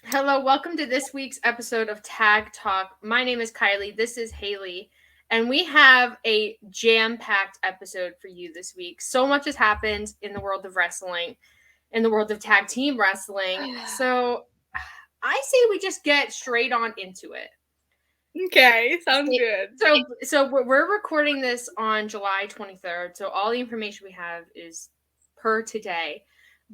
Hello, welcome to this week's episode of Tag Talk. My name is Kiley. This is Haley. And we have a jam-packed episode for you this week. So much has happened in the world of wrestling, in the world of tag team wrestling. So I say we just get straight on into it. Okay, sounds good. So we're recording this on July 23rd. So all the information we have is per today.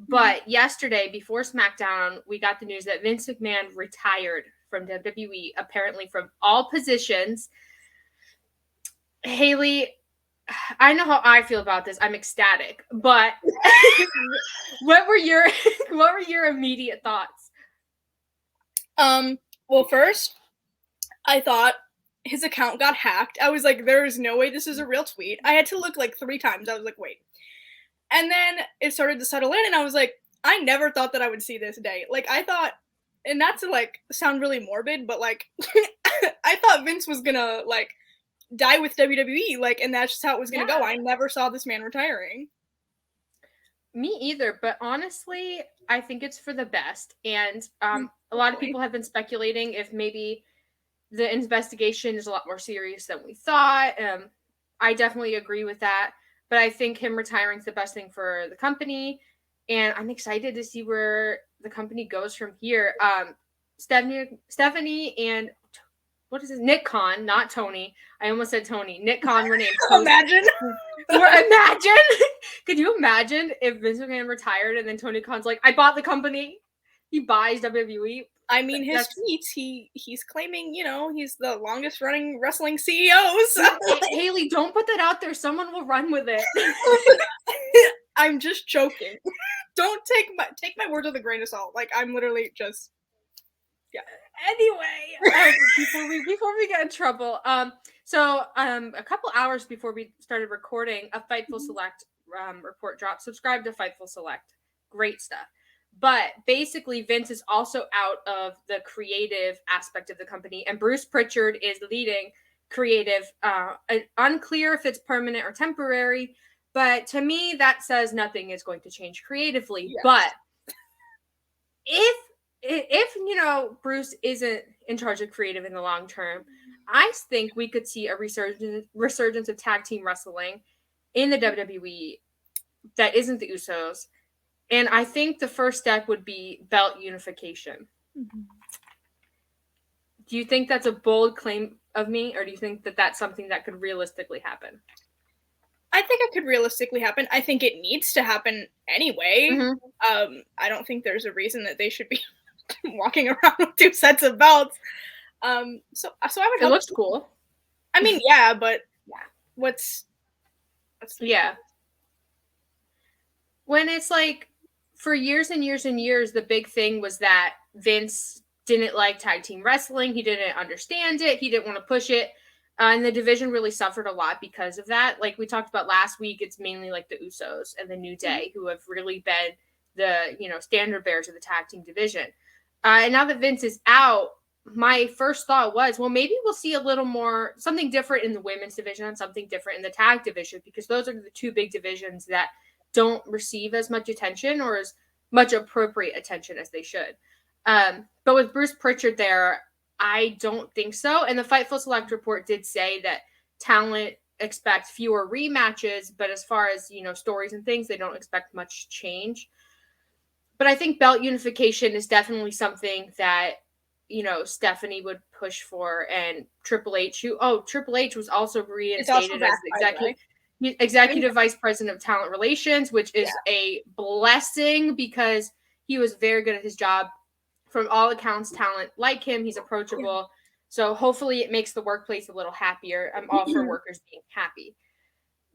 But yesterday, before SmackDown, we got the news that Vince McMahon retired from WWE, apparently from all positions. Haley, I know how I feel about this. I'm ecstatic. But what were your immediate thoughts? Well, first, I thought his account got hacked. I was like, there is no way this is a real tweet. I had to look like 3 times. I was like, wait. And then it started to settle in, and I was like, I never thought that I would see this day. Like, I thought, and not to, like, sound really morbid, but, like, I thought Vince was gonna, like, die with WWE, like, and that's just how it was gonna go. I never saw this man retiring. Me either, but honestly, I think it's for the best. And a lot of people have been speculating if maybe the investigation is a lot more serious than we thought. I definitely agree with that. But I think him retiring is the best thing for the company. And I'm excited to see where the company goes from here. Stephanie and what is his Nick Khan, not Tony. I almost said Tony. Nick Khan were named. Imagine. Imagine. Could you imagine if Vince McMahon retired and then Tony Khan's like, I bought the company. He buys WWE. I mean, his tweets, he's claiming, you know, he's the longest running wrestling CEO. So. Haley, don't put that out there. Someone will run with it. I'm just joking. Don't take my words with a grain of salt. Like, I'm literally just, yeah. Anyway, before we get in trouble, so a couple hours before we started recording, a Fightful Select report dropped. Subscribe to Fightful Select. Great stuff. But basically, Vince is also out of the creative aspect of the company, and Bruce Pritchard is leading creative. Unclear if it's permanent or temporary, but to me, that says nothing is going to change creatively. Yes. But if you know Bruce isn't in charge of creative in the long term, I think we could see a resurgence of tag team wrestling in the WWE that isn't the Usos. And I think the first step would be belt unification. Mm-hmm. Do you think that's a bold claim of me, or do you think that that's something that could realistically happen? I think it could realistically happen. I think it needs to happen anyway. Mm-hmm. I don't think there's a reason that they should be walking around with 2 sets of belts. So I would. It looks cool. I mean, yeah, but what's yeah. When it's like, for years and years and years, the big thing was that Vince didn't like tag team wrestling. He didn't understand it. He didn't want to push it. And the division really suffered a lot because of that. Like we talked about last week, it's mainly like the Usos and the New Day who have really been the, standard bearers of the tag team division. And now that Vince is out, my first thought was, well, maybe we'll see a little more, something different in the women's division and something different in the tag division, because those are the 2 big divisions that don't receive as much attention or as much appropriate attention as they should. But with Bruce Pritchard there, I don't think so. And the Fightful Select report did say that talent expect fewer rematches, but as far as, stories and things, they don't expect much change. But I think belt unification is definitely something that, Stephanie would push for, and Triple H, Triple H was also reinstated as the executive vice president of talent relations, which is a blessing because he was very good at his job. From all accounts, talent like him. He's approachable. So hopefully it makes the workplace a little happier. I'm all for workers being happy.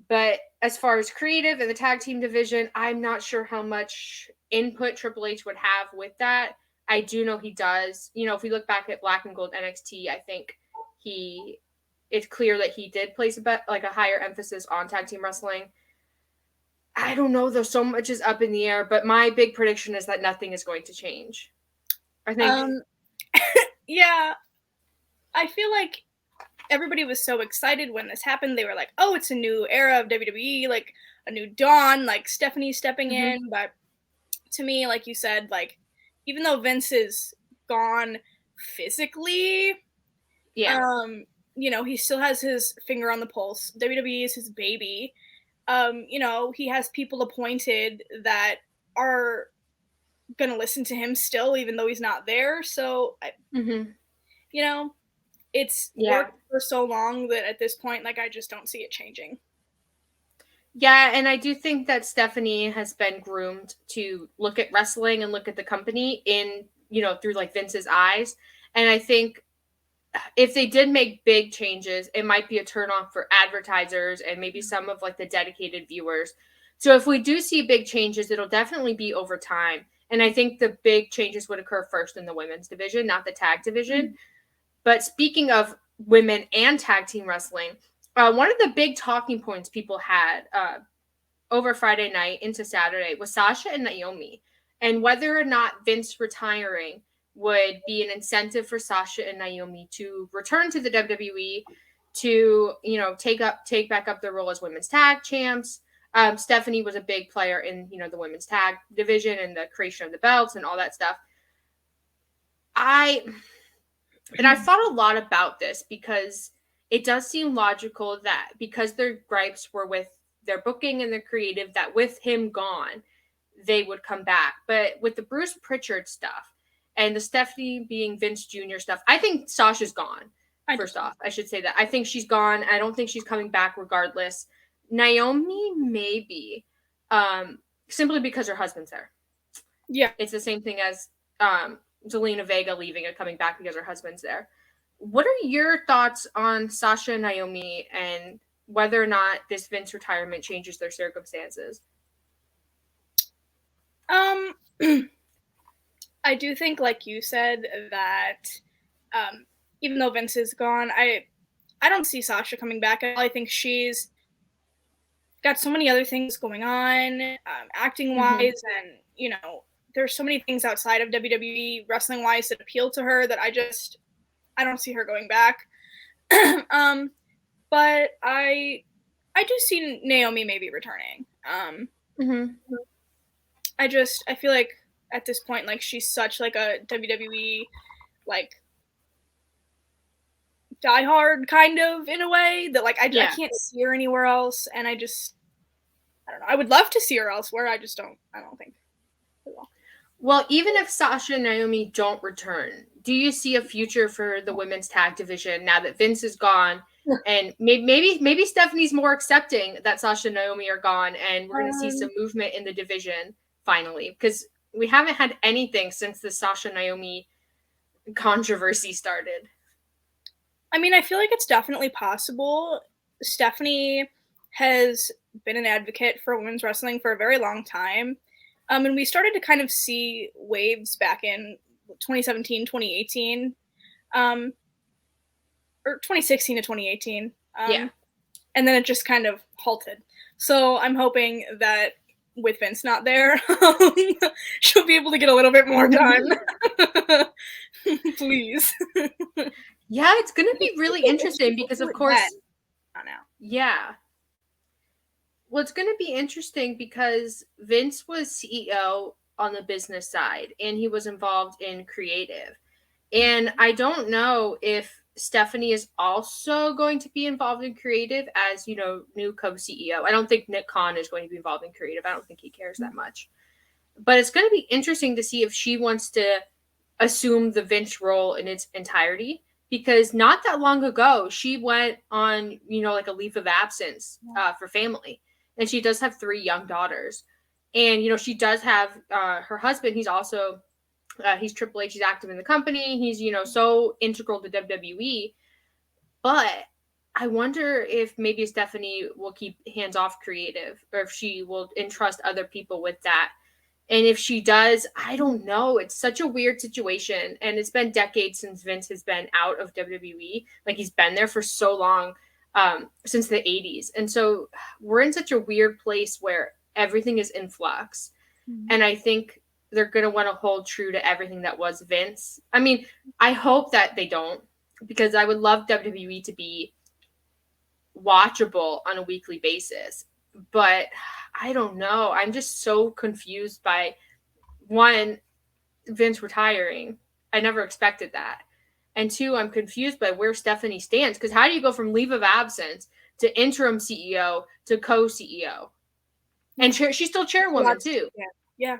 But as far as creative and the tag team division, I'm not sure how much input Triple H would have with that. I do know he does. If we look back at Black and Gold NXT, I think it's clear that he did place a higher emphasis on tag team wrestling. I don't know, though. So much is up in the air, but my big prediction is that nothing is going to change. I think. Yeah. I feel like everybody was so excited when this happened. They were like, oh, it's a new era of WWE, like a new dawn, like Stephanie stepping in. But to me, like you said, like, even though Vince is gone physically. Yeah. You know, he still has his finger on the pulse. WWE is his baby. You know, he has people appointed that are gonna listen to him still, even though he's not there. So, Mm-hmm. you know, it's Yeah. worked for so long that at this point, like, I just don't see it changing. Yeah, and I do think that Stephanie has been groomed to look at wrestling and look at the company in, through like Vince's eyes. And I think if they did make big changes, it might be a turnoff for advertisers and maybe some of like the dedicated viewers. So if we do see big changes, it'll definitely be over time. And I think the big changes would occur first in the women's division, not the tag division. But speaking of women and tag team wrestling, one of the big talking points people had over Friday night into Saturday was Sasha and Naomi, and whether or not Vince retiring would be an incentive for Sasha and Naomi to return to the WWE to, take back up their role as women's tag champs. Stephanie was a big player in, the women's tag division and the creation of the belts and all that stuff. I've thought a lot about this because it does seem logical that because their gripes were with their booking and their creative, that with him gone, they would come back. But with the Bruce Pritchard stuff and the Stephanie being Vince Jr. stuff, I think Sasha's gone. First off, I should say that. I think she's gone. I don't think she's coming back regardless. Naomi, maybe, simply because her husband's there. Yeah. It's the same thing as Zelina Vega leaving and coming back because her husband's there. What are your thoughts on Sasha and Naomi and whether or not this Vince retirement changes their circumstances? I do think, like you said, that even though Vince is gone, I don't see Sasha coming back. I think she's got so many other things going on, acting wise, and there's so many things outside of WWE wrestling wise that appeal to her that I don't see her going back. But I do see Naomi maybe returning. I feel like at this point, like, she's such like a WWE like diehard kind of in a way that like I can't see her anywhere else, and I don't know. I would love to see her elsewhere. I don't think. Well, even if Sasha and Naomi don't return, do you see a future for the women's tag division now that Vince is gone? And maybe Stephanie's more accepting that Sasha and Naomi are gone, and we're going to see some movement in the division finally, because we haven't had anything since the Sasha Naomi controversy started. I mean, I feel like it's definitely possible. Stephanie has been an advocate for women's wrestling for a very long time. And we started to kind of see waves back in 2017, 2018, or 2016 to 2018. And then it just kind of halted. So I'm hoping that with Vince not there, she'll be able to get a little bit more done. Please. Yeah, it's going to be really interesting because, of course, yeah. Well, it's going to be interesting because Vince was CEO on the business side and he was involved in creative. And I don't know if Stephanie is also going to be involved in creative as, new co-CEO. I don't think Nick Khan is going to be involved in creative. I don't think he cares that much. But it's going to be interesting to see if she wants to assume the Vince role in its entirety. Because not that long ago, she went on, like a leave of absence for family. And she does have 3 young daughters. And, she does have her husband. He's also, he's Triple H. He's active in the company. He's, so integral to WWE. But I wonder if maybe Stephanie will keep hands off creative or if she will entrust other people with that. And if she does, I don't know. It's such a weird situation. And it's been decades since Vince has been out of WWE. Like, he's been there for so long, since the 80s. And so we're in such a weird place where everything is in flux. And I think they're going to want to hold true to everything that was Vince. I mean, I hope that they don't, because I would love WWE to be watchable on a weekly basis. But I don't know. I'm just so confused by, one, Vince retiring, I never expected that. And 2, I'm confused by where Stephanie stands, because how do you go from leave of absence to interim CEO to co-CEO? And she's still chairwoman too. Yeah.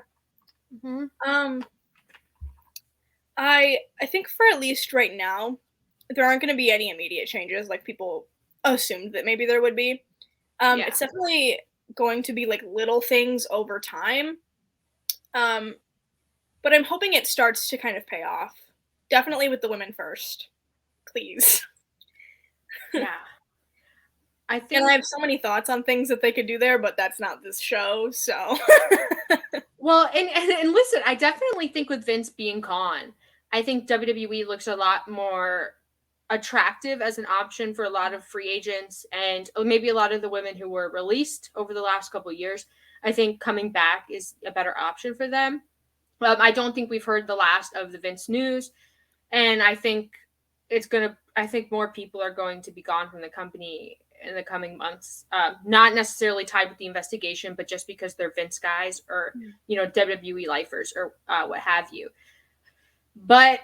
Mm-hmm. I think for at least right now, there aren't going to be any immediate changes like people assumed that maybe there would be. It's definitely going to be like little things over time. But I'm hoping it starts to kind of pay off. Definitely with the women first. Please. Yeah. I think, and I have so many thoughts on things that they could do there, but that's not this show, so. Well, and listen, I definitely think with Vince being gone, I think WWE looks a lot more attractive as an option for a lot of free agents and maybe a lot of the women who were released over the last couple of years. I think coming back is a better option for them. I don't think we've heard the last of the Vince news, and I think I think more people are going to be gone from the company in the coming months. Not necessarily tied with the investigation, but just because they're Vince guys or, WWE lifers or what have you. But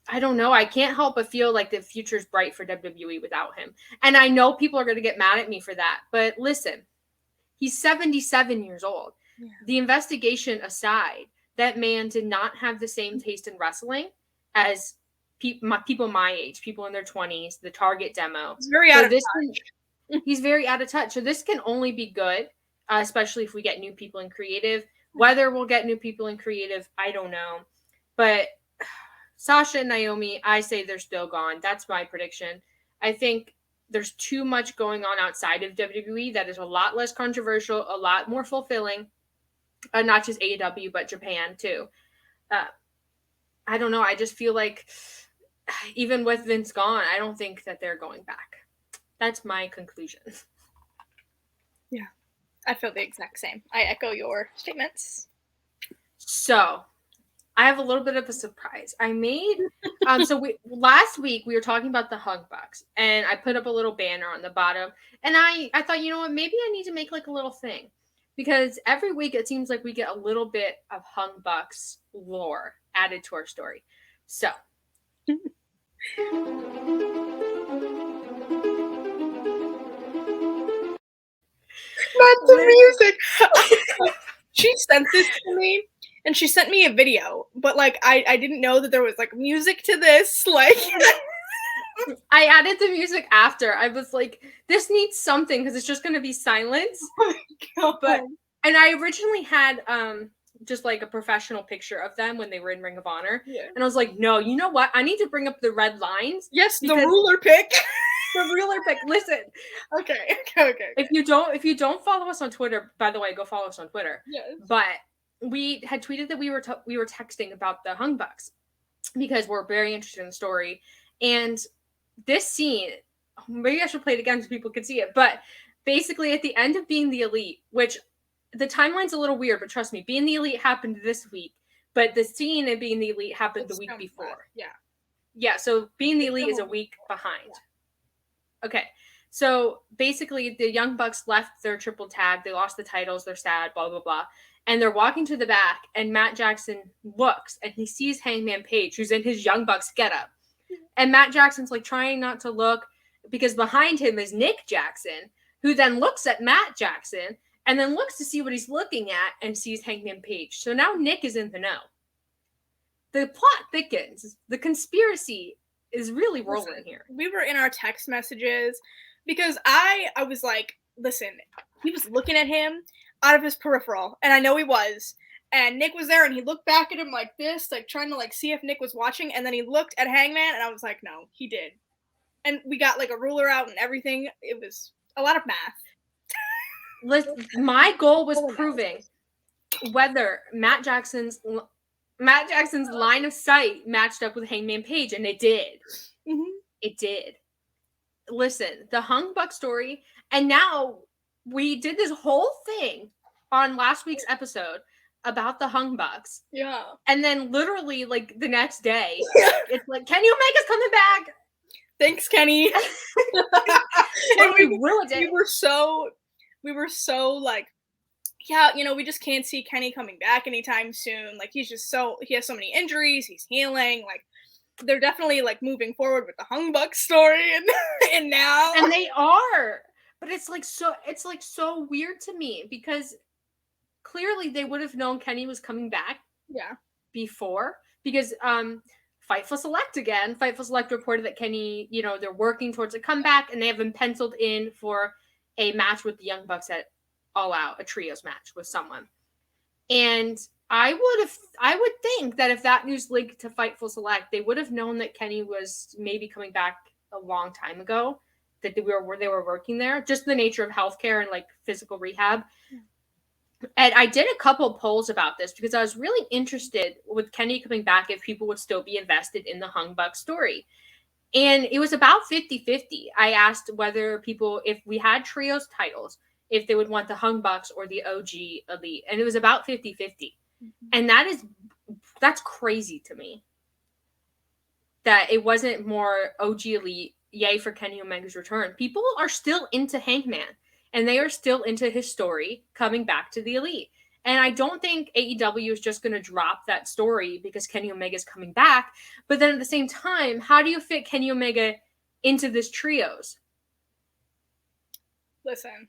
I don't know. I can't help but feel like the future's bright for WWE without him. And I know people are going to get mad at me for that. But listen, he's 77 years old. Yeah. The investigation aside, that man did not have the same taste in wrestling as people my age, people in their 20s, the Target demo. He's very out of touch. He's very out of touch. So this can only be good, especially if we get new people in creative. Whether we'll get new people in creative, I don't know. But Sasha and Naomi, I say they're still gone. That's my prediction. I think there's too much going on outside of WWE that is a lot less controversial, a lot more fulfilling. Not just AEW, but Japan too. I don't know. I just feel like even with Vince gone, I don't think that they're going back. That's my conclusion. Yeah, I feel the exact same. I echo your statements. So, I have a little bit of a surprise. I made last week we were talking about the Hug Bucks, and I put up a little banner on the bottom, and I thought, you know what, maybe I need to make like a little thing, because every week it seems like we get a little bit of Hug Bucks lore added to our story. So. Not the music. She sent this to me, and she sent me a video, but like I didn't know that there was like music to this. Like, I added the music after. I was like, this needs something because it's just going to be silence. Oh my God. And I originally had just like a professional picture of them when they were in Ring of Honor, and I was like, no, you know what? I need to bring up the red lines. Yes, the ruler pick. The ruler pick. Listen. Okay. If you don't follow us on Twitter, by the way, go follow us on Twitter. Yes. But we had tweeted that we were texting about the Hung Bucks because we're very interested in the story. And this scene, maybe I should play it again so people can see it. But basically, at the end of Being the Elite, which the timeline's a little weird, but trust me, Being the Elite happened this week, but the scene in Being the Elite happened the week before. Yeah. So Being the Elite is a week behind. Yeah. Okay, so basically the Young Bucks left their triple tag. They lost the titles. They're sad, blah, blah, blah. And they're walking to the back, and Matt Jackson looks, and he sees Hangman Page, who's in his Young Bucks getup. And Matt Jackson's like trying not to look because behind him is Nick Jackson, who then looks at Matt Jackson and then looks to see what he's looking at and sees Hangman Page. So now Nick is in the know. The plot thickens. The conspiracy is really rolling here. We were in our text messages because I was like, listen, he was looking at him out of his peripheral, and I know he was. And Nick was there, and he looked back at him like this, like trying to like see if Nick was watching, and then he looked at Hangman, and I was like, no, he did. And we got like a ruler out and everything. It was a lot of math. My goal was proving whether Matt Jackson's line of sight matched up with Hangman Page, and it did. Mm-hmm. It did. Listen, the Hung Buck story, and now we did this whole thing on last week's episode about the Hung Bucks. Yeah. And then literally, like, the next day, it's like, can you make us coming back? Thanks, Kenny. And we ruined it. We were so like, yeah, we just can't see Kenny coming back anytime soon. Like, he has so many injuries, he's healing. Like, they're definitely like moving forward with the Hung Buck story, and now, And they are, but it's like so weird to me because clearly they would have known Kenny was coming back yeah, before, because Fightful Select reported that Kenny, they're working towards a comeback and they have been penciled in for a match with the Young Bucks at All Out, a trios match with someone. And I would think that if that news linked to Fightful Select, they would have known that Kenny was maybe coming back a long time ago, that they were working there, just the nature of healthcare and like physical rehab. And I did a couple polls about this because I was really interested with Kenny coming back if people would still be invested in the Hung Buck story. And it was about 50-50. I asked whether people, if we had trios titles, if they would want the Hung Bucks or the OG Elite. And it was about 50-50. Mm-hmm. And that's crazy to me. That it wasn't more OG Elite, yay for Kenny Omega's return. People are still into Hangman. And they are still into his story coming back to the Elite. And I don't think AEW is just going to drop that story because Kenny Omega is coming back. But then at the same time, how do you fit Kenny Omega into this trios? Listen,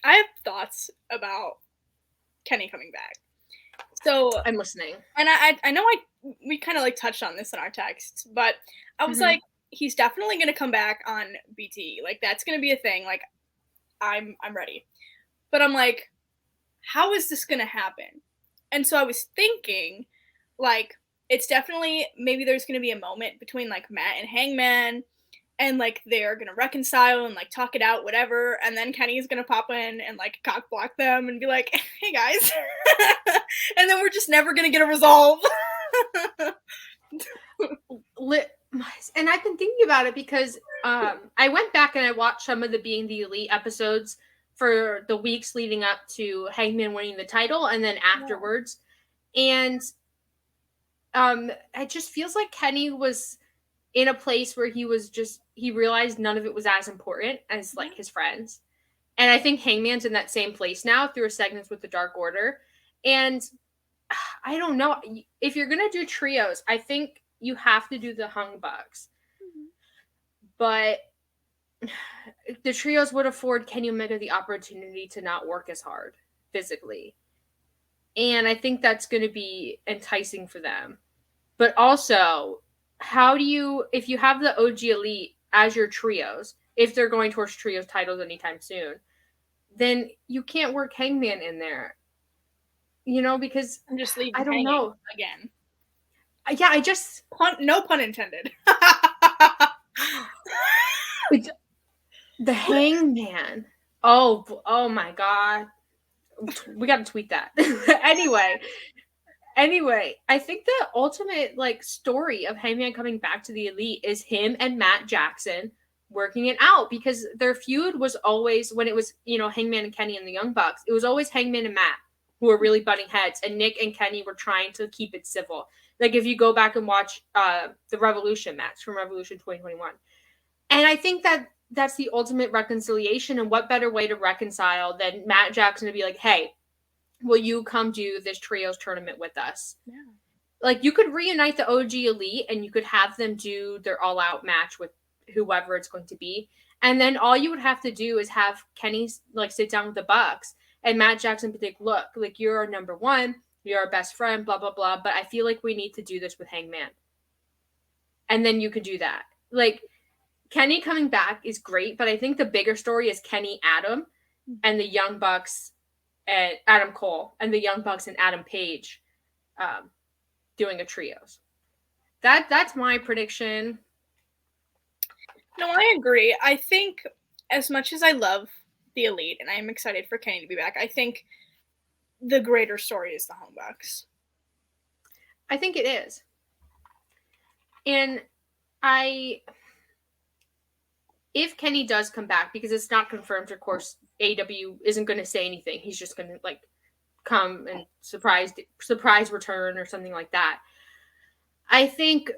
I have thoughts about Kenny coming back. So I'm listening. And I know we kind of like touched on this in our texts, but I was like, he's definitely going to come back on BT. Like, that's going to be a thing. Like, I'm ready. But I'm like, how is this going to happen? And so I was thinking, like, it's definitely, maybe there's going to be a moment between, like, Matt and Hangman, and, like, they're going to reconcile and, like, talk it out, whatever, and then Kenny's going to pop in and, like, cock block them and be like, hey, guys. And then we're just never going to get a resolve. And I've been thinking about it because I went back and I watched some of the Being the Elite episodes for the weeks leading up to Hangman winning the title and then afterwards. Yeah. And it just feels like Kenny was in a place where he realized none of it was as important as like his friends. And I think Hangman's in that same place now through his segments with the Dark Order. And I don't know, if you're going to do trios, I think you have to do the Hung Bucks. Mm-hmm. But the trios would afford Kenny Omega the opportunity to not work as hard physically. And I think that's going to be enticing for them. But also, if you have the OG Elite as your trios, if they're going towards trios titles anytime soon, then you can't work Hangman in there. Because I'm just leaving. I don't know again. Yeah, I just no pun intended. The Hangman. Oh my god. We got to tweet that. Anyway, I think the ultimate like story of Hangman coming back to the Elite is him and Matt Jackson working it out, because their feud was always, when it was, Hangman and Kenny and the Young Bucks, it was always Hangman and Matt who were really butting heads, and Nick and Kenny were trying to keep it civil. Like, if you go back and watch the Revolution match from Revolution 2021. And I think that's the ultimate reconciliation, and what better way to reconcile than Matt Jackson to be like, hey, will you come do this trios tournament with us? Yeah. Like, you could reunite the OG Elite and you could have them do their all-out match with whoever it's going to be. And then all you would have to do is have Kenny like sit down with the Bucks and Matt Jackson be like, look, like, you're our number one, you're our best friend, blah, blah, blah. But I feel like we need to do this with Hangman. And then you could do that. Like, Kenny coming back is great, but I think the bigger story is Kenny Adam and the Young Bucks and Adam Cole and the Young Bucks and Adam Page doing a trios. That's my prediction. No, I agree. I think as much as I love the Elite and I am excited for Kenny to be back, I think the greater story is the Hung Bucks. I think it is. And if Kenny does come back, because it's not confirmed, of course, AEW isn't going to say anything. He's just going to like come and surprise return or something like that. I think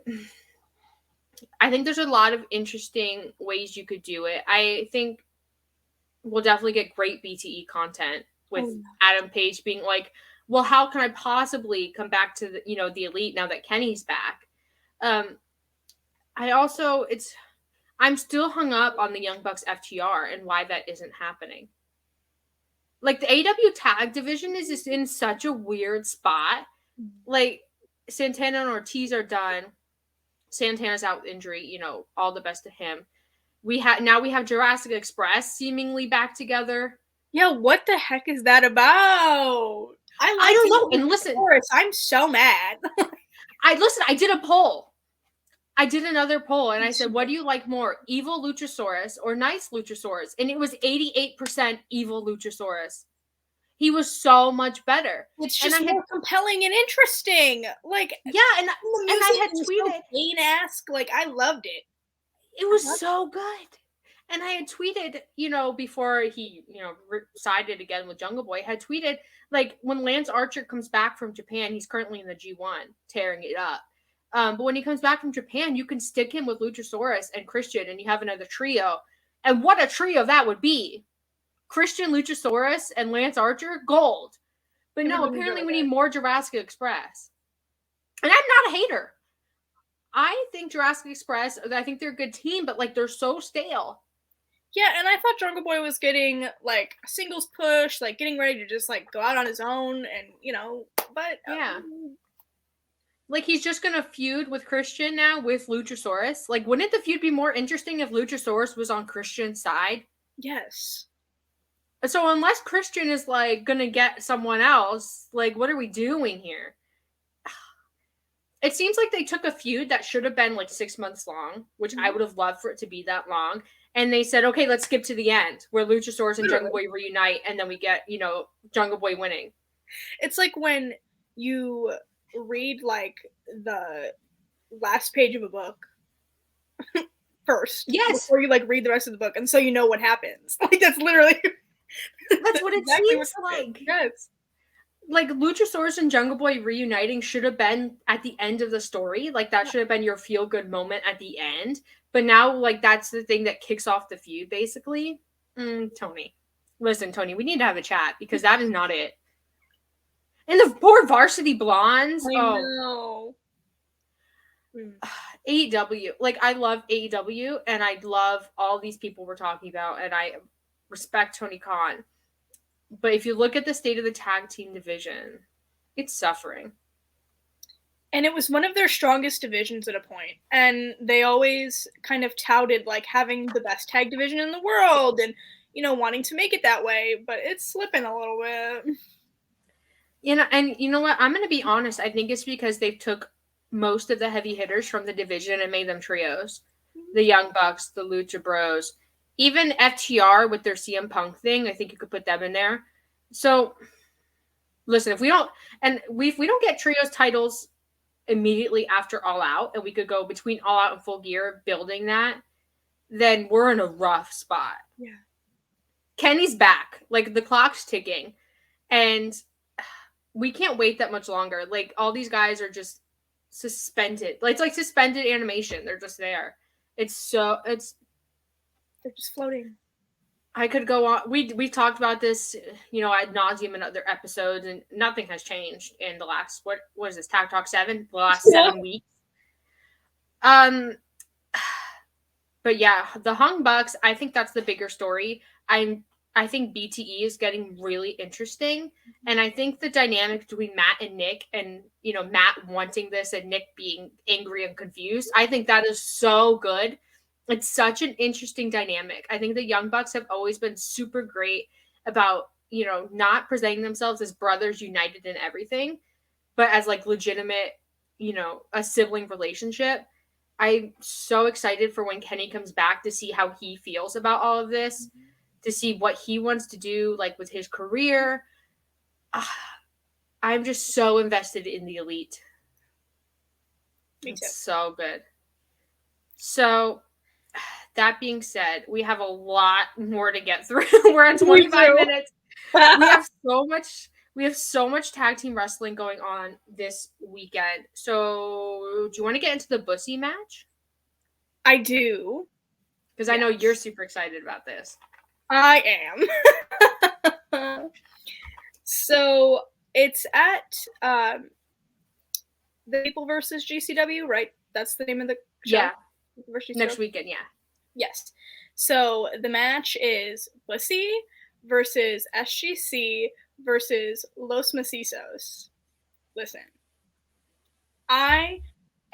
there's a lot of interesting ways you could do it. I think we'll definitely get great BTE content with Adam Page being like, well, how can I possibly come back to the, the Elite now that Kenny's back? I'm still hung up on the Young Bucks FTR and why that isn't happening. Like, the AEW tag division is just in such a weird spot. Like, Santana and Ortiz are done. Santana's out with injury, all the best to him. Now we have Jurassic Express seemingly back together. Yeah, what the heck is that about? I don't know. And listen, I'm so mad. I did a poll. I did another poll, and I said, what do you like more, evil Luchasaurus or nice Luchasaurus? And it was 88% evil Luchasaurus. He was so much better. It's just more compelling and interesting. Like, yeah, and I had tweeted, so Kane-esque. Like, I loved it. It was so good. And I had tweeted, before he, sided again with Jungle Boy, had tweeted, like, when Lance Archer comes back from Japan, he's currently in the G1, tearing it up. But when he comes back from Japan, you can stick him with Luchasaurus and Christian, and you have another trio. And what a trio that would be. Christian, Luchasaurus, and Lance Archer, gold. But no, apparently we need more Jurassic Express. And I'm not a hater. I think Jurassic Express, I think they're a good team, but, like, they're so stale. Yeah, and I thought Jungle Boy was getting, like, a singles push, like, getting ready to just, like, go out on his own, and, but... Yeah. Like, he's just gonna feud with Christian now with Luchasaurus. Like, wouldn't the feud be more interesting if Luchasaurus was on Christian's side? Yes. So unless Christian is, like, gonna get someone else, like, what are we doing here? It seems like they took a feud that should have been, like, 6 months long, which I would have loved for it to be that long, and they said, okay, let's skip to the end, where Luchasaurus and Jungle Boy reunite, and then we get, Jungle Boy winning. It's like when you read, like, the last page of a book first. Yes. Before you, like, read the rest of the book, and so you know what happens. Like, that's literally... That's what it seems like. Yes. Like, Luchasaurus and Jungle Boy reuniting should have been at the end of the story. Like, that should have been your feel-good moment at the end. But now, like, that's the thing that kicks off the feud, basically. Tony. Listen, Tony, we need to have a chat, because that is not it. And the poor Varsity Blondes. I know. AEW. Like, I love AEW, and I love all these people we're talking about, and I respect Tony Khan. But if you look at the state of the tag team division, it's suffering. And it was one of their strongest divisions at a point. And they always kind of touted, like, having the best tag division in the world and, wanting to make it that way. But it's slipping a little bit. And you know what? I'm going to be honest. I think it's because they took most of the heavy hitters from the division and made them trios. The Young Bucks, the Lucha Bros. Even FTR with their CM Punk thing, I think you could put them in there. So, listen, if we don't get trios titles immediately after All Out, and we could go between All Out and Full Gear building that, then we're in a rough spot. Yeah. Kenny's back. Like, the clock's ticking. And we can't wait that much longer. Like, all these guys are just suspended. Like, it's like suspended animation. They're just there. They're just floating. I could go on. We talked about this, ad nauseum in other episodes, and nothing has changed in the last, what is this, Tag Talk 7? The last 7 weeks. But yeah, the Hung Bucks, I think that's the bigger story. I think BTE is getting really interesting, and I think the dynamic between Matt and Nick, and Matt wanting this and Nick being angry and confused, I think that is so good. It's such an interesting dynamic. I think the Young Bucks have always been super great about, not presenting themselves as brothers united in everything, but as, like, legitimate, a sibling relationship. I'm so excited for when Kenny comes back to see how he feels about all of this, to see what he wants to do, like, with his career. I'm just so invested in the Elite. Me too. It's so good. So, that being said, we have a lot more to get through. We're at 25 minutes. We have so much tag team wrestling going on this weekend. So, do you want to get into the Bussy match? I do. Because I know you're super excited about this. I am. So it's at the People versus GCW, right? That's the name of the show? Yeah. Next weekend, yeah. Yes. So the match is Bussy versus SGC versus Los Macizos. Listen, I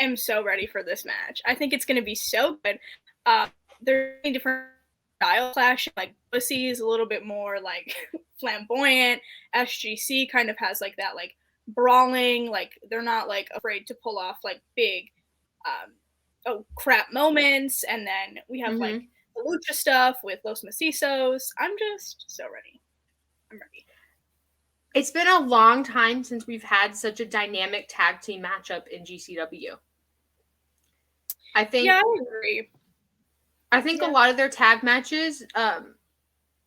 am so ready for this match. I think it's going to be so good. There's different style clash. Like Bussy is a little bit more like flamboyant. SGC kind of has like that like brawling. Like they're not like afraid to pull off like big oh crap moments. And then we have like the lucha stuff with Los Macizos. I'm just so ready. I'm ready. It's been a long time since we've had such a dynamic tag team matchup in GCW. I think. Yeah, I agree. I think a lot of their tag matches,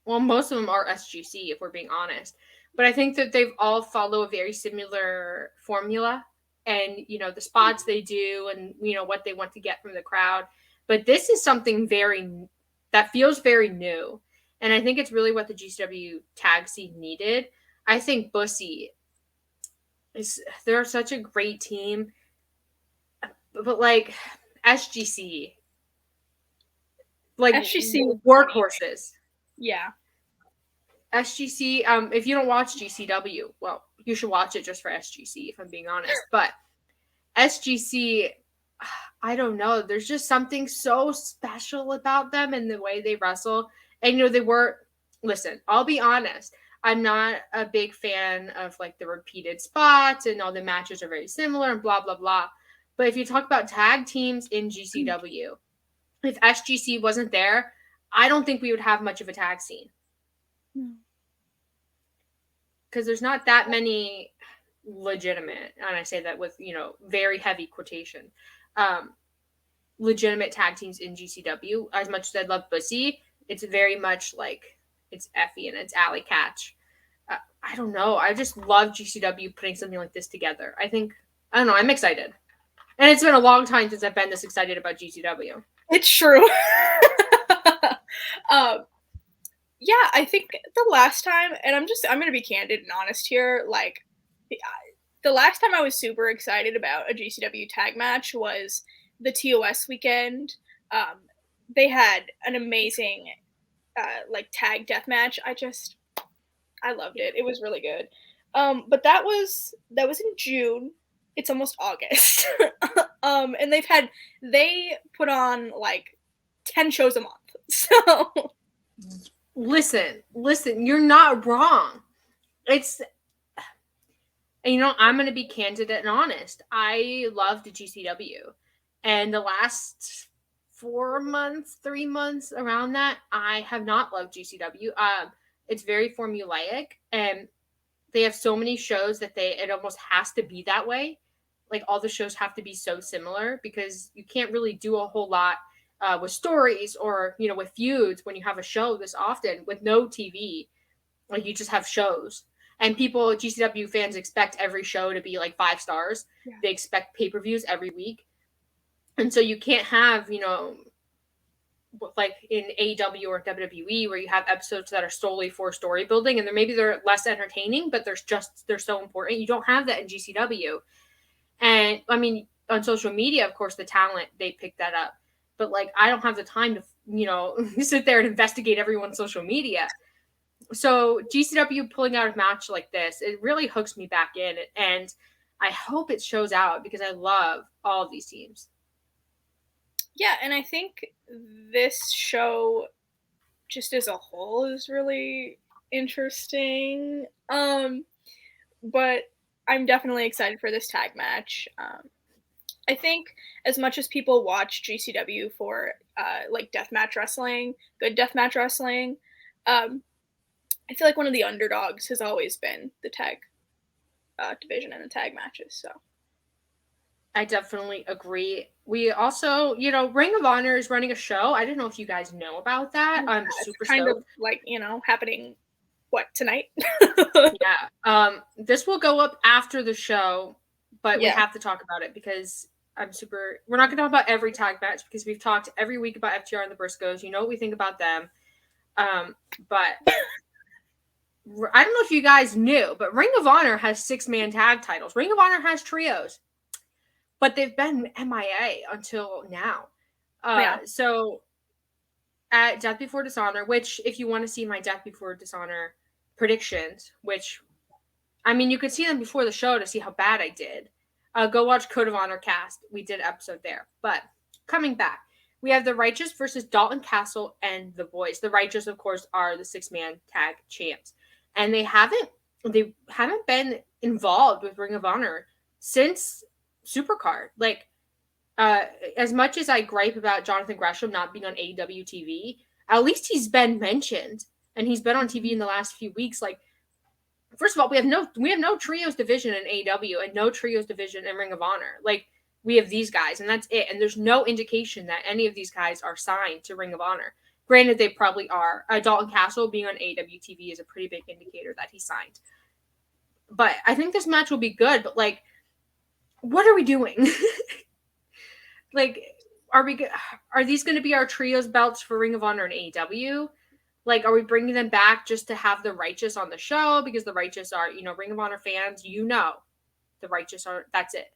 well, most of them are SGC, if we're being honest. But I think that they've all follow a very similar formula, and the spots they do, and what they want to get from the crowd. But this is something that feels very new, and I think it's really what the GCW tag scene needed. I think Bussy they're such a great team, but like SGC. Like SGC workhorses. Yeah. SGC, if you don't watch GCW, well, you should watch it just for SGC, if I'm being honest. But SGC, I don't know. There's just something so special about them and the way they wrestle. And, listen, I'll be honest. I'm not a big fan of, like, the repeated spots and all the matches are very similar and blah, blah, blah. But if you talk about tag teams in GCW, if SGC wasn't there, I don't think we would have much of a tag scene. Because there's not that many legitimate, and I say that with, very heavy quotation, legitimate tag teams in GCW. As much as I love Bussy, it's very much like it's Effie and it's Alley Catch. I don't know. I just love GCW putting something like this together. I don't know. I'm excited. And it's been a long time since I've been this excited about GCW. It's true. Yeah, I think the last time, and I'm going to be candid and honest here, like, the last time I was super excited about a GCW tag match was the TOS weekend. They had an amazing, like, tag death match. I loved it. It was really good. But that was in June. It's almost August. And they put on like 10 shows a month. So listen, you're not wrong. And I'm going to be candid and honest. I loved GCW. And the last 3 months around that, I have not loved GCW. It's very formulaic, and they have so many shows that it almost has to be that way. Like, all the shows have to be so similar because you can't really do a whole lot with stories or, with feuds when you have a show this often with no TV. Like, you just have shows. And GCW fans expect every show to be like 5 stars. Yeah. They expect pay-per-views every week. And so you can't have, like in AEW or WWE where you have episodes that are solely for story building, and they're less entertaining, but they're so important. You don't have that in GCW. And I mean, on social media, of course, the talent, they pick that up. But like, I don't have the time to, sit there and investigate everyone's social media. So GCW pulling out a match like this, it really hooks me back in. And I hope it shows out because I love all of these teams. Yeah, and I think this show just as a whole is really interesting. But I'm definitely excited for this tag match. I think as much as people watch GCW for like deathmatch wrestling, good deathmatch wrestling, I feel like one of the underdogs has always been the tag division and the tag matches. So I definitely agree. We also, Ring of Honor is running a show. I don't know if you guys know about that. I'm super kind stoked. Of like, happening tonight? Yeah. This will go up after the show, but we have to talk about it because we're not going to talk about every tag match because we've talked every week about FTR and the Briscoes. You know what we think about them. But I don't know if you guys knew, but Ring of Honor has 6-man tag titles. Ring of Honor has trios, but they've been MIA until now. So at Death Before Dishonor, which if you want to see my Death Before Dishonor predictions, which, I mean, you could see them before the show to see how bad I did. Go watch Code of Honor cast. We did an episode there. But coming back, we have the Righteous versus Dalton Castle and the Boys. The Righteous, of course, are the 6-man tag champs, and they haven't been involved with Ring of Honor since Supercard. Like, as much as I gripe about Jonathan Gresham not being on AEW TV, at least he's been mentioned, and he's been on TV in the last few weeks. Like, first of all, we have no trios division in AEW and no trios division in Ring of Honor. Like, we have these guys, and that's it. And there's no indication that any of these guys are signed to Ring of Honor. Granted, they probably are. Dalton Castle being on AEW TV is a pretty big indicator that he's signed. But I think this match will be good. But, like, what are we doing? Like, are these going to be our trios belts for Ring of Honor and AEW? Like, are we bringing them back just to have the Righteous on the show? Because the Righteous are, Ring of Honor fans, the Righteous are, that's it.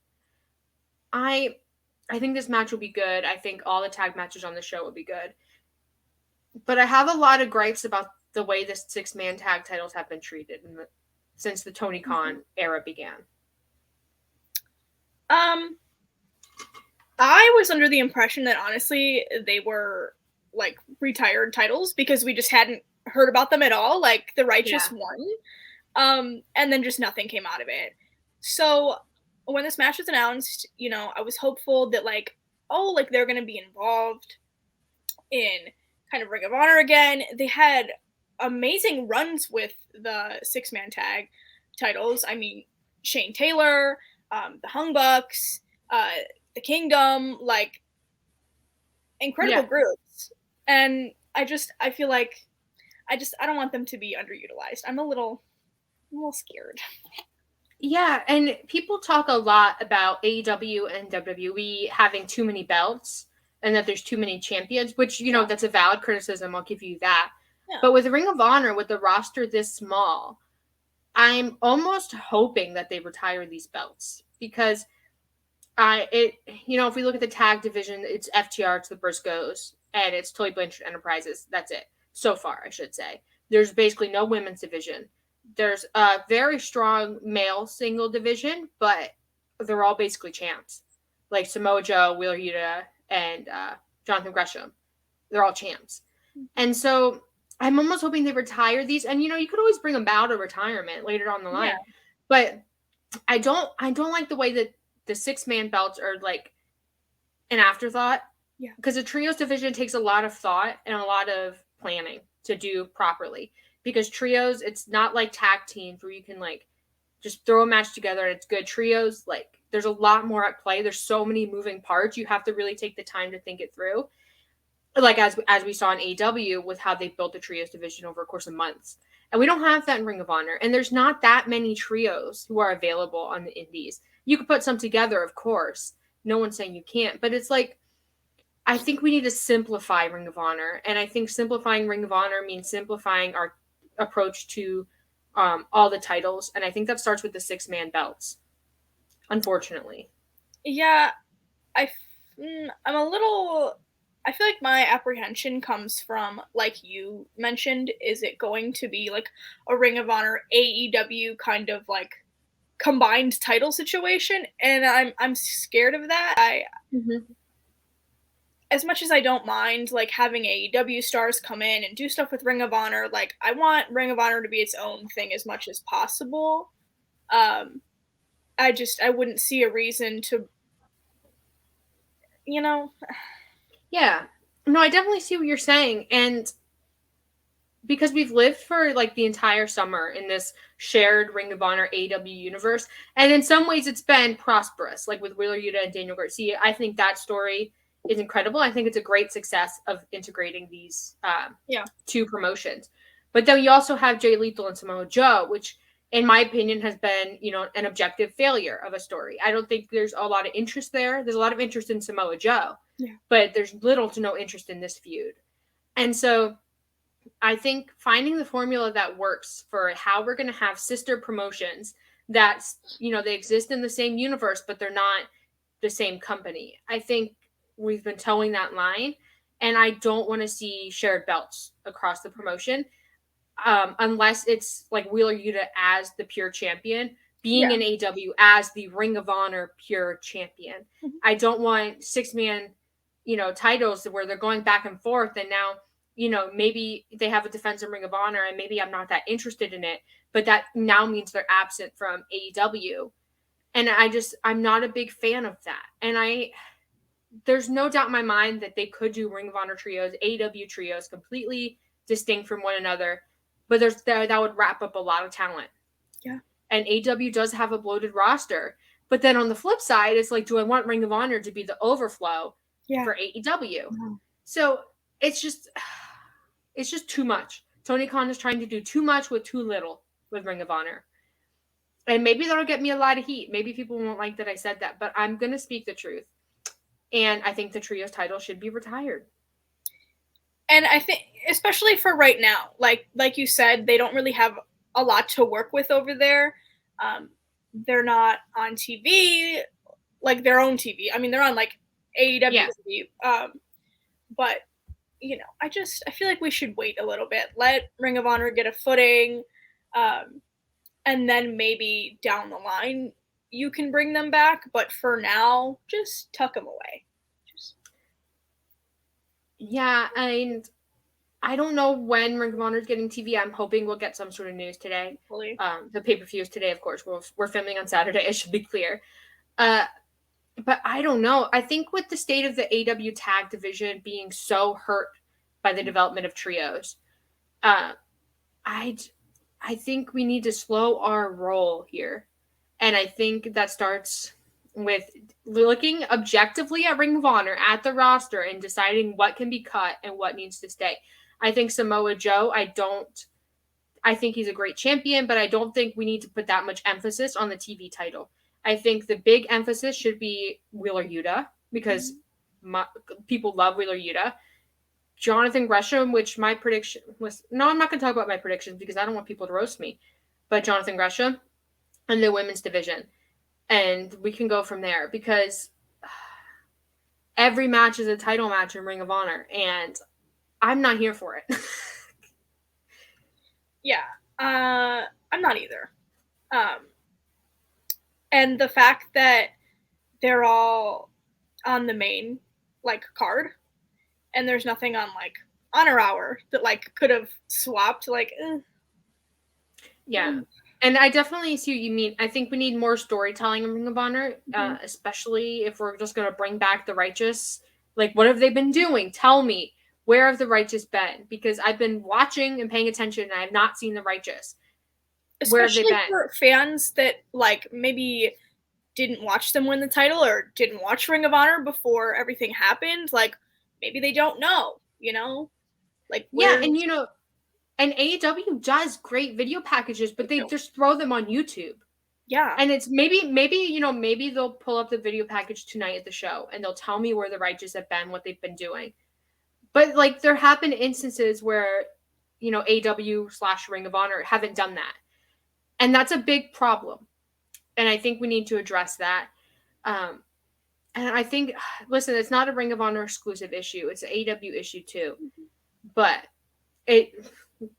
I think this match will be good. I think all the tag matches on the show will be good. But I have a lot of gripes about the way the 6-man tag titles have been treated since the Tony Khan era began. I was under the impression that, honestly, they were, like, retired titles because we just hadn't heard about them at all. Like, the Righteous won, and then just nothing came out of it. So when this match was announced, I was hopeful that, like, they're going to be involved in kind of Ring of Honor again. They had amazing runs with the 6-man tag titles. I mean, Shane Taylor, the Hung Bucks, the Kingdom, like, incredible groups. And I feel like I don't want them to be underutilized. I'm a little scared. Yeah, and people talk a lot about AEW and WWE having too many belts and that there's too many champions, which, that's a valid criticism. I'll give you that. Yeah. But with Ring of Honor, with the roster this small, I'm almost hoping that they retire these belts because if we look at the tag division, it's FTR, it's the Briscoes, and it's Tully Blanchard Enterprises. That's it. So far, I should say. There's basically no women's division. There's a very strong male single division, but they're all basically champs. Like Samoa Joe, Wheeler Yuta, and Jonathan Gresham. They're all champs. And so I'm almost hoping they retire these. And, you could always bring them out of retirement later on the line. Yeah. But I don't like the way that the 6-man belts are like an afterthought. Yeah. Because the trios division takes a lot of thought and a lot of planning to do properly. Because trios, it's not like tag teams where you can like just throw a match together and it's good. Trios, like, there's a lot more at play. There's so many moving parts. You have to really take the time to think it through. Like as we saw in AEW with how they built the trios division over a course of months. And we don't have that in Ring of Honor. And there's not that many trios who are available on the indies. You could put some together, of course. No one's saying you can't. But it's like, I think we need to simplify Ring of Honor. And I think simplifying Ring of Honor means simplifying our approach to all the titles. And I think that starts with the 6-man belts, unfortunately. Yeah, I'm a little... I feel like my apprehension comes from, like you mentioned, is it going to be like a Ring of Honor AEW kind of like combined title situation? And I'm scared of that. As much as I don't mind like having AEW stars come in and do stuff with Ring of Honor, like I want Ring of Honor to be its own thing as much as possible. I wouldn't see a reason to, Yeah. No, I definitely see what you're saying. And because we've lived for like the entire summer in this shared Ring of Honor AEW universe, and in some ways it's been prosperous, like with Wheeler Yuta and Daniel Garcia. I think that story is incredible. I think it's a great success of integrating these two promotions. But then you also have Jay Lethal and Samoa Joe, which in my opinion has been, an objective failure of a story. I don't think there's a lot of interest there. There's a lot of interest in Samoa Joe. Yeah. But there's little to no interest in this feud. And so I think finding the formula that works for how we're going to have sister promotions that, they exist in the same universe, but they're not the same company. I think we've been towing that line, and I don't want to see shared belts across the promotion, unless it's like Wheeler Yuta as the pure champion, being in AEW as the Ring of Honor pure champion. I don't want 6-man, titles where they're going back and forth, and now, maybe they have a defense in Ring of Honor, and maybe I'm not that interested in it, but that now means they're absent from AEW. And I'm not a big fan of that. And there's no doubt in my mind that they could do Ring of Honor trios, AEW trios, completely distinct from one another, but that would wrap up a lot of talent. Yeah. And AEW does have a bloated roster. But then on the flip side, it's like, do I want Ring of Honor to be the overflow for AEW? Yeah. So it's just too much. Tony Khan is trying to do too much with too little with Ring of Honor. And maybe that'll get me a lot of heat. Maybe people won't like that I said that, but I'm going to speak the truth. And I think the trios title should be retired. And I think, especially for right now, like you said, they don't really have a lot to work with over there. They're not on TV, like their own TV. I mean, they're on like AEW TV. But, I feel like we should wait a little bit. Let Ring of Honor get a footing. And then maybe down the line, you can bring them back. But for now, just tuck them away. Yeah, and I don't know when Ring of Honor is getting TV. I'm hoping we'll get some sort of news today. Hopefully. The pay-per-view is today, of course. We're filming on Saturday. It should be clear. But I don't know. I think with the state of the AEW tag division being so hurt by the development of trios, I think we need to slow our roll here. And I think that starts with looking objectively at Ring of Honor, at the roster, and deciding what can be cut and what needs to stay. I think Samoa Joe, I think he's a great champion, but I don't think we need to put that much emphasis on the TV title. I think the big emphasis should be Wheeler Yuta, because people love Wheeler Yuta. Jonathan Gresham, which my prediction was... No, I'm not going to talk about my predictions because I don't want people to roast me. But Jonathan Gresham and the women's division. And we can go from there because every match is a title match in Ring of Honor. And I'm not here for it. Yeah. I'm not either. And the fact that they're all on the main, card, and there's nothing on, Honor Hour that, could have swapped, Yeah. And I definitely see what you mean. I think we need more storytelling in Ring of Honor, especially if we're just going to bring back the Righteous. What have they been doing? Tell me. Where have the Righteous been? Because I've been watching and paying attention, and I have not seen the Righteous. Where have they been? Especially for fans that, maybe didn't watch them win the title or didn't watch Ring of Honor before everything happened. Maybe they don't know, Yeah, and, and AEW does great video packages, but they just throw them on YouTube. Yeah. And it's maybe they'll pull up the video package tonight at the show and they'll tell me where the Righteous have been, what they've been doing. But there have been instances where, AEW/Ring of Honor haven't done that. And that's a big problem. And I think we need to address that. And I think, listen, it's not a Ring of Honor exclusive issue. It's an AEW issue too. But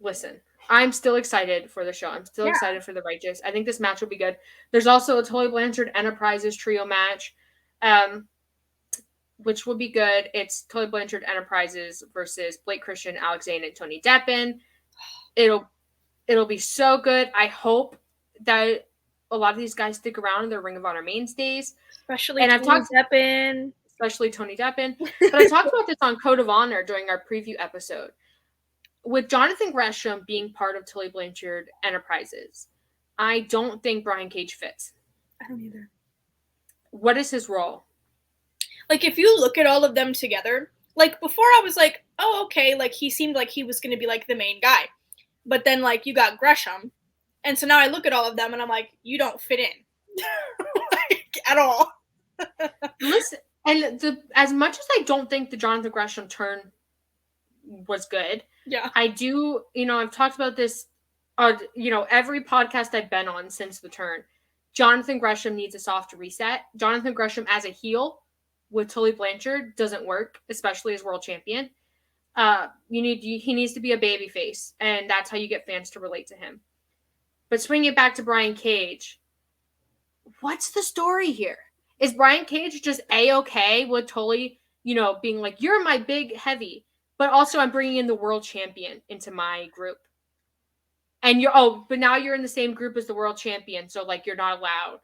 listen, I'm still excited for the show. I'm still excited for the Righteous. I think this match will be good. There's also a Tully Blanchard Enterprises trio match, which will be good. It's Tully Blanchard Enterprises versus Blake Christian, Alex Zane, and Tony Deppen. It'll be so good. I hope that a lot of these guys stick around in their Ring of Honor mainstays. Especially Tony Deppen. But I talked about this on Code of Honor during our preview episode. With Jonathan Gresham being part of Tully Blanchard Enterprises, I don't think Brian Cage fits. I don't either. What is his role? If you look at all of them together, before I was like, oh, okay, he seemed like he was going to be, the main guy. But then, you got Gresham. And so now I look at all of them and I'm like, you don't fit in. At all. Listen, and as much as I don't think the Jonathan Gresham turn was good. Yeah. I do, I've talked about this, every podcast I've been on since the turn. Jonathan Gresham needs a soft reset. Jonathan Gresham as a heel with Tully Blanchard doesn't work, especially as world champion. He needs to be a baby face, and that's how you get fans to relate to him. But swinging it back to Brian Cage, what's the story here? Is Brian Cage just A-okay with Tully, being like, you're my big heavy, but also I'm bringing in the world champion into my group. And but now you're in the same group as the world champion, so, like, you're not allowed.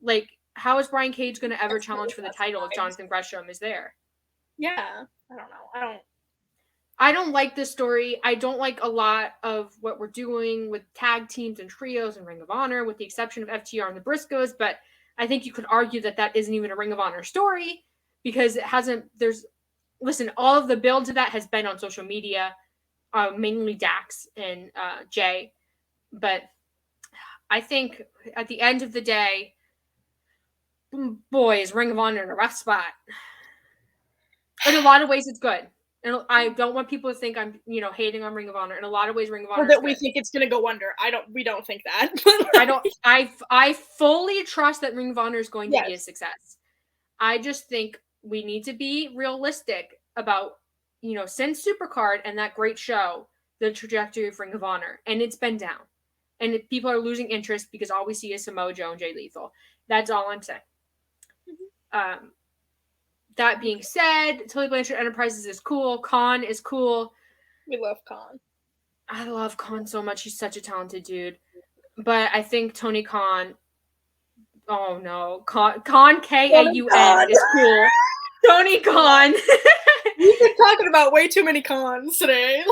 Like, how is Brian Cage going to ever challenge for the title if Jonathan Gresham is there? Yeah. I don't know. I don't like this story. I don't like a lot of what we're doing with tag teams and trios and Ring of Honor, with the exception of FTR and the Briscoes. But I think you could argue that isn't even a Ring of Honor story, because it hasn't. All of the build to that has been on social media, mainly Dax and Jay. But I think at the end of the day, boy, is Ring of Honor in a rough spot. In a lot of ways, it's good. And I don't want people to think I'm, hating on Ring of Honor. In a lot of ways, Ring of Honor. Or that we think it's gonna go under. We don't think that. I fully trust that Ring of Honor is going to be a success. I just think we need to be realistic about, since Supercard and that great show, the trajectory of Ring of Honor, and it's been down, and people are losing interest because all we see is Samoa Joe and Jay Lethal. That's all I'm saying. Mm-hmm. That being said, Tully Blanchard Enterprises is cool. Khan is cool. We love Khan. I love Khan so much. He's such a talented dude. But I think Tony Khan, oh no, Khan K-A-U-N is cool. Tony Khan. We've been talking about way too many Khans today.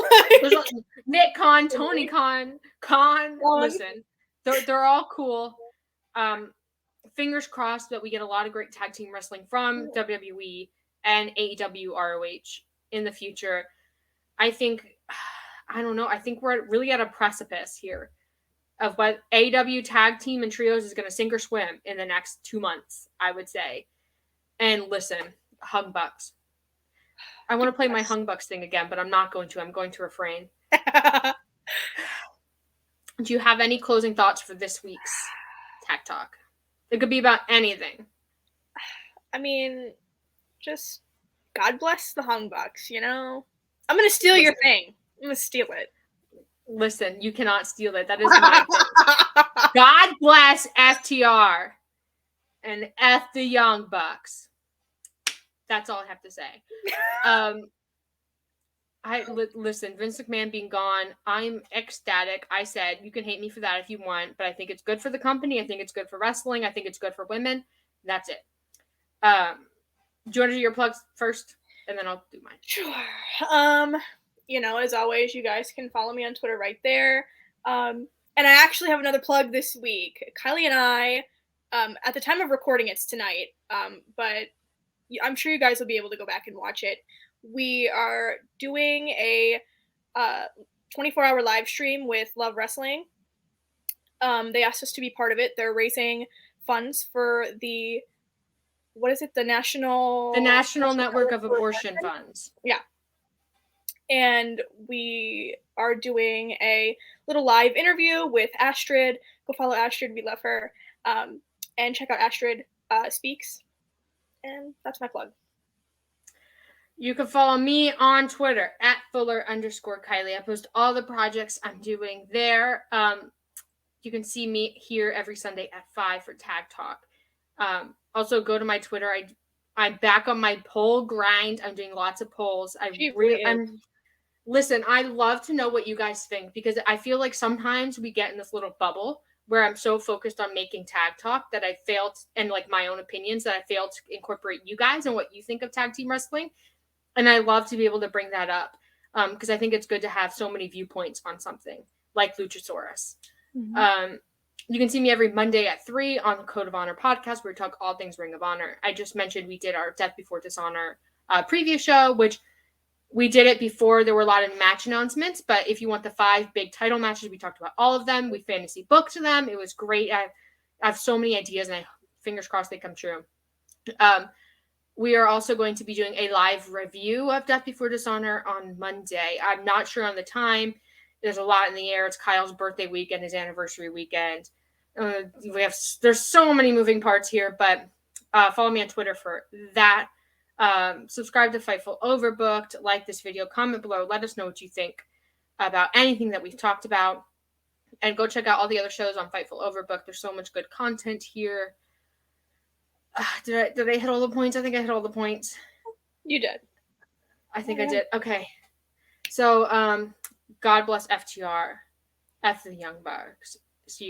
Nick Khan, Tony Khan, listen, they're all cool. Fingers crossed that we get a lot of great tag team wrestling from WWE and AEW ROH in the future. I think we're really at a precipice here of what AEW tag team and trios is going to sink or swim in the next 2 months, I would say. And listen, Hung Bucks. I want to play my Hung Bucks thing again, but I'm not going to. I'm going to refrain. Do you have any closing thoughts for this week's Tag Talk? It could be about anything. I mean, just God bless the Hung Bucks, I'm going to steal your thing. I'm going to steal it. Listen, you cannot steal it. That is my thing. God bless FTR and F the Young Bucks. That's all I have to say. Listen, Vince McMahon being gone, I'm ecstatic. I said, you can hate me for that if you want, but I think it's good for the company. I think it's good for wrestling. I think it's good for women. That's it. Do you want to do your plugs first? And then I'll do mine. Sure. As always, you guys can follow me on Twitter right there. And I actually have another plug this week. Kiley and I, at the time of recording, it's tonight, but I'm sure you guys will be able to go back and watch it. We are doing a 24-hour live stream with Love Wrestling. They asked us to be part of it. They're raising funds for the National Network of Abortion Funds. Yeah. And we are doing a little live interview with Astrid. Go follow Astrid. We love her. And check out Astrid Speaks. And that's my plug. You can follow me on Twitter at @Fuller_Kiley. I post all the projects I'm doing there. You can see me here every Sunday at 5 for Tag Talk. Also, go to my Twitter. I'm back on my poll grind. I'm doing lots of polls. Listen, I love to know what you guys think, because I feel like sometimes we get in this little bubble where I'm so focused on making Tag Talk that I failed, and like my own opinions, that I failed to incorporate you guys and what you think of tag team wrestling. And I love to be able to bring that up, because I think it's good to have so many viewpoints on something like Luchasaurus. Mm-hmm. You can see me every Monday at 3 on the Code of Honor podcast, where we talk all things Ring of Honor. I just mentioned we did our Death Before Dishonor preview show, which we did it before there were a lot of match announcements. But if you want the 5 big title matches, we talked about all of them. We fantasy booked them. It was great. I have so many ideas, and fingers crossed they come true. We are also going to be doing a live review of Death Before Dishonor on Monday. I'm not sure on the time. There's a lot in the air. It's Kyle's birthday weekend, his anniversary weekend. There's so many moving parts here, but follow me on Twitter for that. Subscribe to Fightful Overbooked. Like this video. Comment below. Let us know what you think about anything that we've talked about. And go check out all the other shows on Fightful Overbooked. There's so much good content here. Did I hit all the points? I think I hit all the points. You did. I think I did. Okay. So, God bless FTR. F the Young Bucks. See you.